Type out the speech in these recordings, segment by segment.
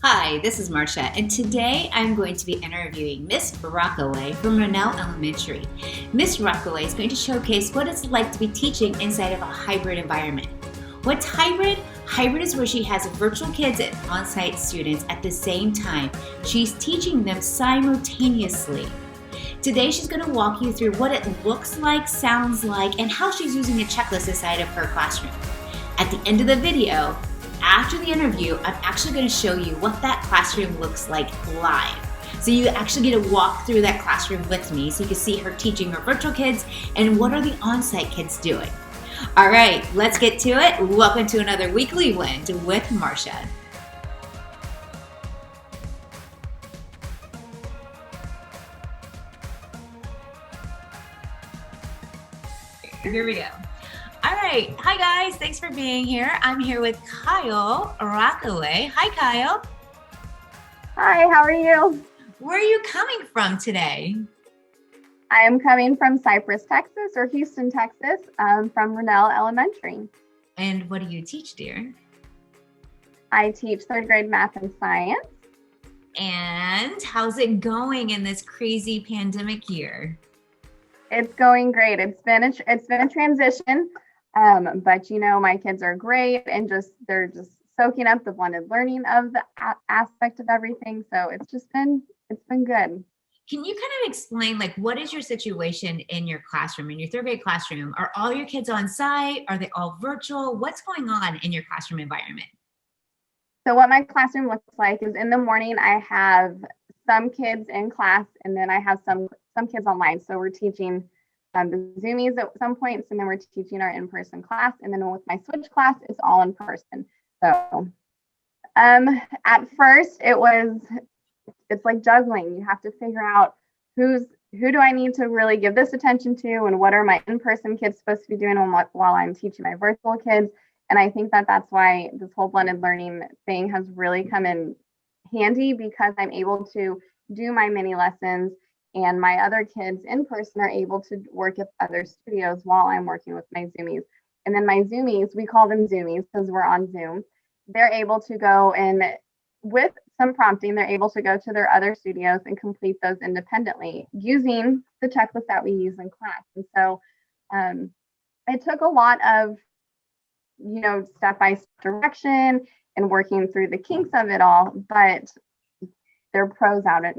Hi, this is Marcia, and today I'm going to be interviewing Miss Rockaway from Rennell Elementary. Miss Rockaway is going to showcase what it's like to be teaching inside of a hybrid environment. What's hybrid? Hybrid is where she has virtual kids and on-site students at the same time. She's teaching them simultaneously. Today she's going to walk you through what it looks like, sounds like, and how she's using a checklist inside of her classroom. At the end of the video, after the interview, I'm actually going to show you what that classroom looks like live. So you actually get to walk through that classroom with me so you can see her teaching her virtual kids and what are the on-site kids doing. All right, let's get to it. Welcome to another Weekly Wind with Marcia. Here we go. All right. Hi, guys. Thanks for being here. I'm here with Kial Rockaway. Hi, Kial. Hi, how are you? Where are you coming from today? I am coming from Cypress, Texas, or Houston, Texas, from Rennell Elementary. And what do you teach, dear? I teach third grade math and science. And how's it going in this crazy pandemic year? It's going great. It's been a transition. But my kids are great and they're just soaking up the blended learning of the aspect of everything. So it's been good. Can you kind of explain, what is your situation in your classroom, in your third grade classroom? Are all your kids on site? Are they all virtual? What's going on in your classroom environment? So what my classroom looks like is in the morning, I have some kids in class and then I have some kids online. So we're teaching the Zoomies at some points, and then we're teaching our in-person class. And then with my switch class, it's all in person. So at first it's like juggling. You have to figure out who do I need to really give this attention to, and what are my in-person kids supposed to be doing while I'm teaching my virtual kids. And I think that's why this whole blended learning thing has really come in handy, because I'm able to do my mini lessons and my other kids in person are able to work at other studios while I'm working with my Zoomies. And then my Zoomies, we call them Zoomies because we're on Zoom. They're able to go and with some prompting, they're able to go to their other studios and complete those independently using the checklist that we use in class. And so it took a lot of, step-by-step direction and working through the kinks of it all, but they're pros at it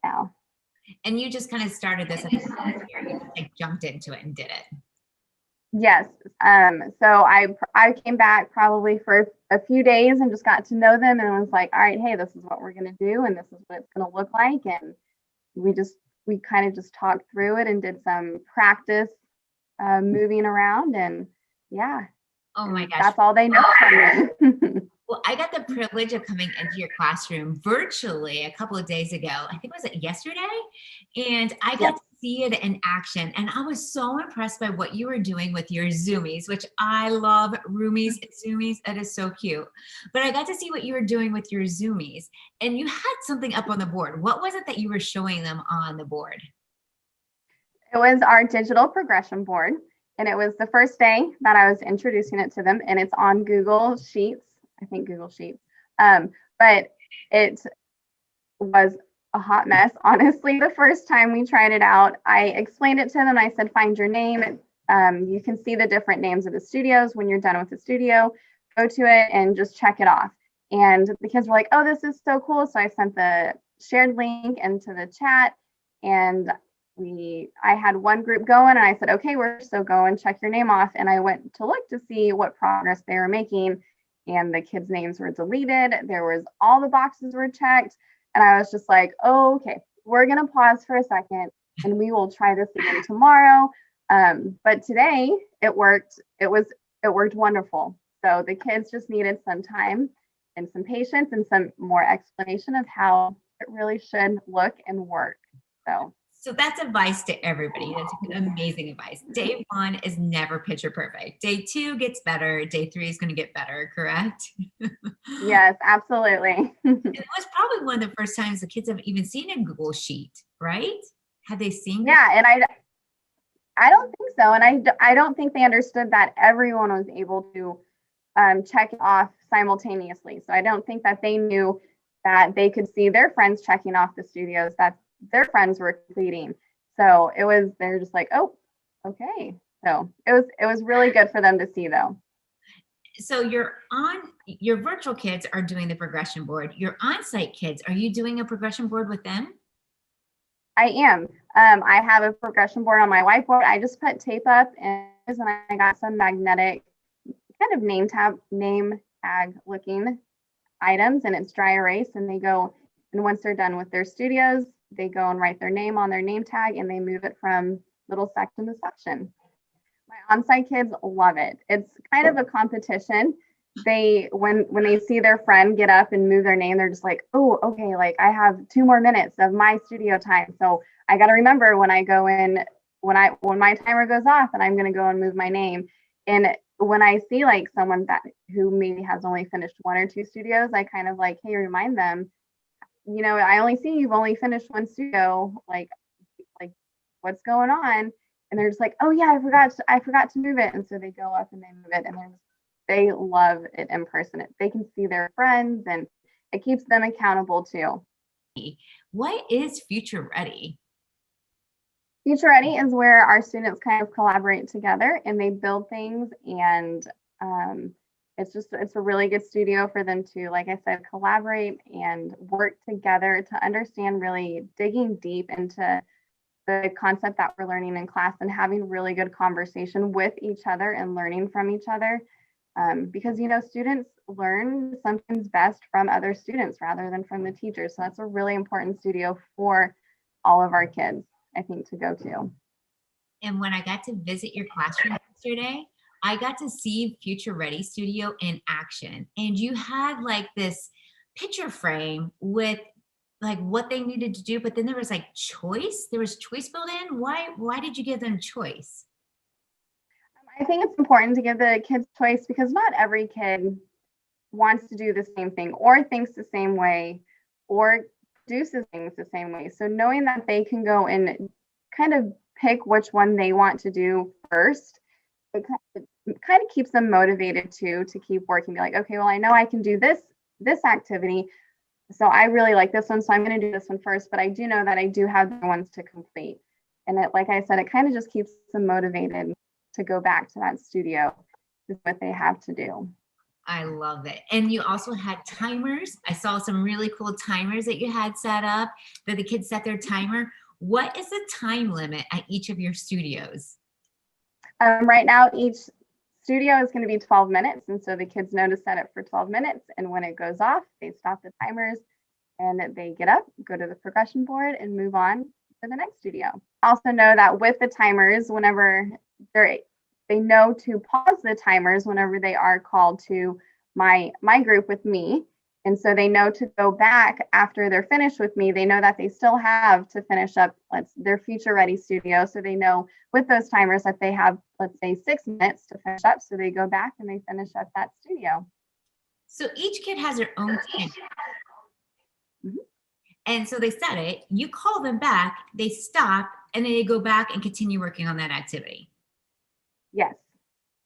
now. And you just kind of started this at the beginning here. You just jumped into it and did it. Yes. So I came back probably for a few days and just got to know them and was like, all right, hey, this is what we're going to do. And this is what it's going to look like. And we kind of just talked through it and did some practice moving around. And yeah. Oh my gosh. That's all they know from me. Well, I got the privilege of coming into your classroom virtually a couple of days ago. I think was it yesterday? And I got to see it in action. And I was so impressed by what you were doing with your Zoomies, which I love roomies and Zoomies. That is so cute. But I got to see what you were doing with your Zoomies. And you had something up on the board. What was it that you were showing them on the board? It was our digital progression board. And it was the first day that I was introducing it to them. And it's on Google Sheets. I think Google Sheets. But it was a hot mess. Honestly, the first time we tried it out, I explained it to them. I said, find your name. You can see the different names of the studios. When you're done with the studio, go to it and just check it off. And the kids were like, oh, this is so cool. So I sent the shared link into the chat, and I had one group going and I said, okay, we're still going, check your name off. And I went to look to see what progress they were making. And the kids' names were deleted. All the boxes were checked. And I was just like, oh, okay, we're going to pause for a second and we will try this again tomorrow. But today it worked. It worked wonderful. So the kids just needed some time and some patience and some more explanation of how it really should look and work. So that's advice to everybody. That's amazing advice. Day one is never picture perfect. Day two gets better. Day three is going to get better, correct? Yes, absolutely. It was probably one of the first times the kids have even seen a Google Sheet, right? Have they seen? Yeah, and I don't think so. And I don't think they understood that everyone was able to check off simultaneously. So I don't think that they knew that they could see their friends checking off the studios that their friends were completing. So they're just like, oh, okay. So it was really good for them to see though. So your virtual kids are doing the progression board. Your on-site kids, are you doing a progression board with them? I am. I have a progression board on my whiteboard. I just put tape up and I got some magnetic kind of name tag looking items, and it's dry erase, and they go, and once they're done with their studios, they go and write their name on their name tag and they move it from little section to section. My on-site kids love it. It's kind of a competition. When they see their friend get up and move their name, they're just like, oh, okay, like I have 2 more minutes of my studio time. So I got to remember when I go in, when my timer goes off, and I'm going to go and move my name. And when I see like someone who maybe has only finished 1 or 2 studios, I kind of like, hey, remind them, I only see you've only finished 1 studio, like what's going on? And they're just like, oh yeah, I forgot to move it. And so they go up and they move it, and they love it in person. They can see their friends, and it keeps them accountable too. What is Future Ready? Future Ready is where our students kind of collaborate together and they build things, and it's a really good studio for them to, like I said, collaborate and work together to understand, really digging deep into the concept that we're learning in class and having really good conversation with each other and learning from each other. Because, students learn sometimes best from other students rather than from the teachers. So that's a really important studio for all of our kids, I think, to go to. And when I got to visit your classroom yesterday, I got to see Future Ready Studio in action. And you had like this picture frame with like what they needed to do, but then there was like choice. There was choice built in. Why did you give them choice? I think it's important to give the kids choice because not every kid wants to do the same thing or thinks the same way or produces things the same way. So knowing that they can go and kind of pick which one they want to do first, it kind of keeps them motivated to keep working. Be like, okay, well, I know I can do this activity. So I really like this one, so I'm going to do this one first, but I do know that I do have the ones to complete. And like I said, it kind of just keeps them motivated to go back to that studio is what they have to do. I love it. And you also had timers. I saw some really cool timers that you had set up, that the kids set their timer. What is the time limit at each of your studios? Right now, each studio is going to be 12 minutes. And so the kids know to set it for 12 minutes. And when it goes off, they stop the timers and they get up, go to the progression board and move on to the next studio. Also know that with the timers, whenever they know to pause the timers whenever they are called to my group with me. And so they know to go back after they're finished with me. They know that they still have to finish up their Future Ready studio. So they know with those timers that they have, let's say, 6 minutes to finish up. So they go back and they finish up that studio. So each kid has their own timer. Mm-hmm. And so they set it, you call them back, they stop, and then they go back and continue working on that activity. Yes.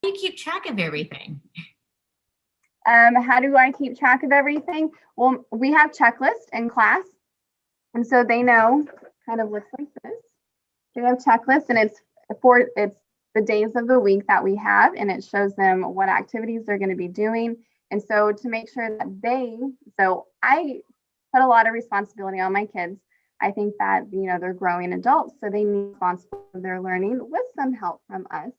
How do you keep track of everything? How do I keep track of everything? Well, we have checklists in class. And so they know, kind of looks like this. They have checklists, and it's the days of the week that we have, and it shows them what activities they're going to be doing. And so to make sure that so I put a lot of responsibility on my kids. I think that, they're growing adults, so they need responsibility for their learning with some help from us.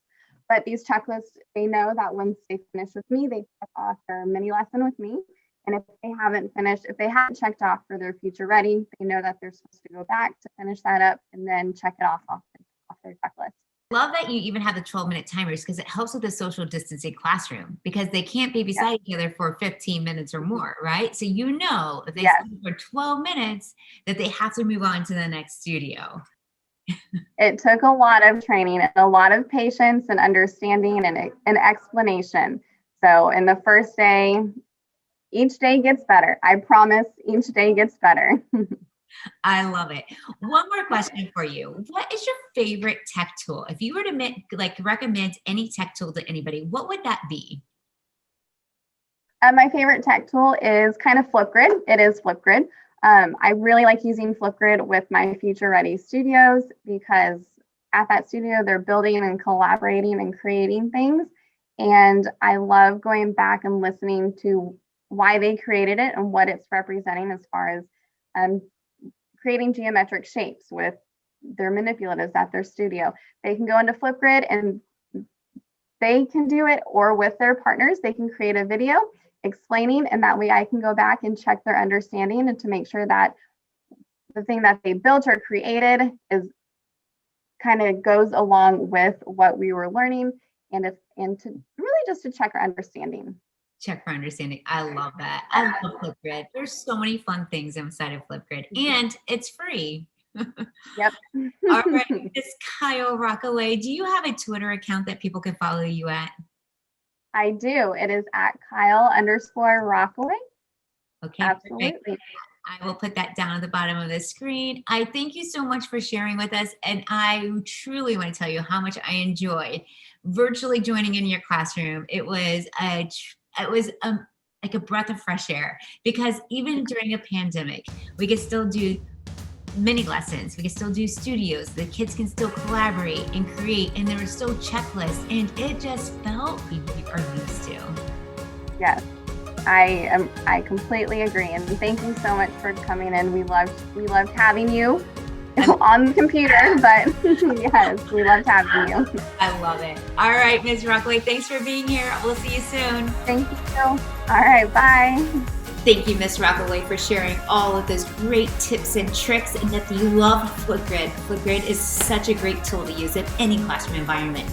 But these checklists, they know that once they finish with me, they check off their mini lesson with me. And if they haven't checked off for their Future Ready, they know that they're supposed to go back to finish that up and then check it off their checklist. I love that you even have the 12-minute timers because it helps with the social distancing classroom because they can't be beside each other for 15 minutes or more, right? So if they sit for 12 minutes that they have to move on to the next studio. It took a lot of training and a lot of patience and understanding and an explanation. So in the first day, each day gets better. I promise each day gets better. I love it. One more question for you. What is your favorite tech tool? If you were to recommend any tech tool to anybody, what would that be? My favorite tech tool is kind of FlipGrid. It is FlipGrid. I really like using FlipGrid with my Future Ready studios because at that studio, they're building and collaborating and creating things. And I love going back and listening to why they created it and what it's representing as far as creating geometric shapes with their manipulatives at their studio. They can go into FlipGrid and they can do it, or with their partners, they can create a video explaining, and that way I can go back and check their understanding and to make sure that the thing that they built or created is kind of goes along with what we were learning, and to really just to check our understanding. Check for understanding. I love that. I love FlipGrid. There's so many fun things inside of FlipGrid, and it's free. Yep. All right, Miss Kial Rockaway, do you have a Twitter account that people can follow you at? I do. It is at Kial_Rockaway. Okay. Absolutely. Perfect. I will put that down at the bottom of the screen. I thank you so much for sharing with us. And I truly want to tell you how much I enjoyed virtually joining in your classroom. It was like a breath of fresh air, because even during a pandemic, we could still do mini lessons. We can still do studios. The kids can still collaborate and create, and there were still checklists, and it just felt we are used to. Yes, I completely agree, and thank you so much for coming in. We loved having you on the computer, but yes, we loved having you. I love it. All right, Ms. Rockaway, thanks for being here. We'll see you soon. Thank you. All right, bye. Thank you, Ms. Rockaway, for sharing all of those great tips and tricks, and that you love FlipGrid. FlipGrid is such a great tool to use in any classroom environment.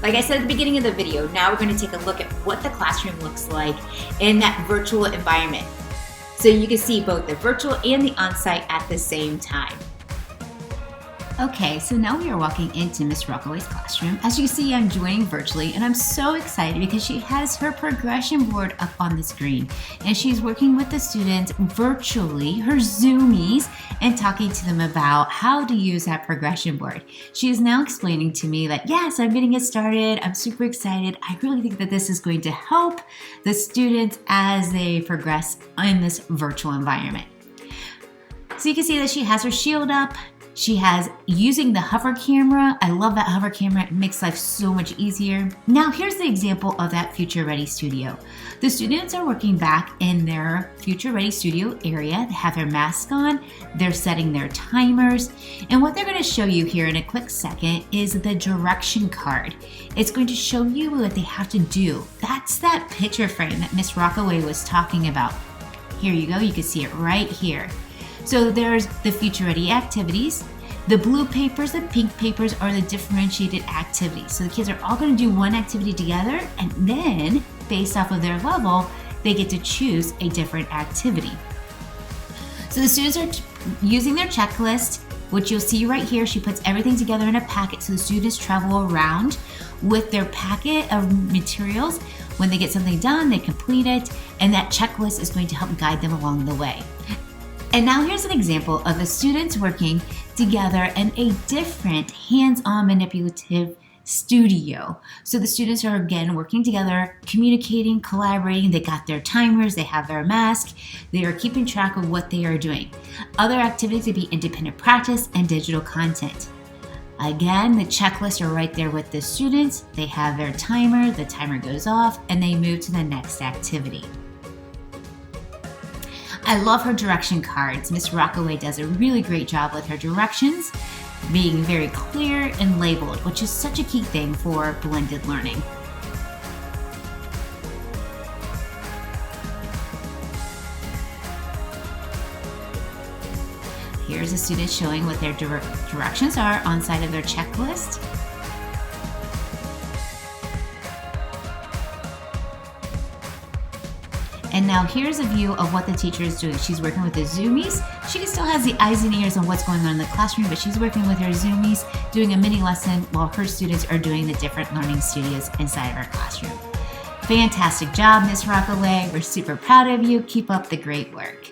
Like I said at the beginning of the video, now we're going to take a look at what the classroom looks like in that virtual environment. So you can see both the virtual and the on-site at the same time. Okay, so now we are walking into Miss Rockaway's classroom. As you can see, I'm joining virtually, and I'm so excited because she has her progression board up on the screen, and she's working with the students virtually, her Zoomies, and talking to them about how to use that progression board. She is now explaining to me that, yes, I'm getting it started. I'm super excited. I really think that this is going to help the students as they progress in this virtual environment. So you can see that she has her shield up. She has using the hover camera. I love that hover camera. It makes life so much easier. Now here's the example of that Future Ready studio. The students are working back in their Future Ready studio area. They have their masks on. They're setting their timers. And what they're going to show you here in a quick second is the direction card. It's going to show you what they have to do. That's that picture frame that Miss Rockaway was talking about. Here you go. You can see it right here. So there's the Future Ready activities. The blue papers, the pink papers are the differentiated activities. So the kids are all going to do one activity together, and then based off of their level, they get to choose a different activity. So the students are using their checklist, which you'll see right here. She puts everything together in a packet so the students travel around with their packet of materials. When they get something done, they complete it, and that checklist is going to help guide them along the way. And now here's an example of the students working together in a different hands-on manipulative studio. So the students are again working together, communicating, collaborating. They got their timers, they have their mask, they are keeping track of what they are doing. Other activities would be independent practice and digital content. Again, the checklists are right there with the students. They have their timer, the timer goes off, and they move to the next activity. I love her direction cards. Miss Rockaway does a really great job with her directions, being very clear and labeled, which is such a key thing for blended learning. Here's a student showing what their directions are on side of their checklist. And now here's a view of what the teacher is doing. She's working with the Zoomies. She still has the eyes and ears on what's going on in the classroom, but she's working with her Zoomies, doing a mini lesson while her students are doing the different learning studios inside of our classroom. Fantastic job, Miss Rockaway. We're super proud of you. Keep up the great work.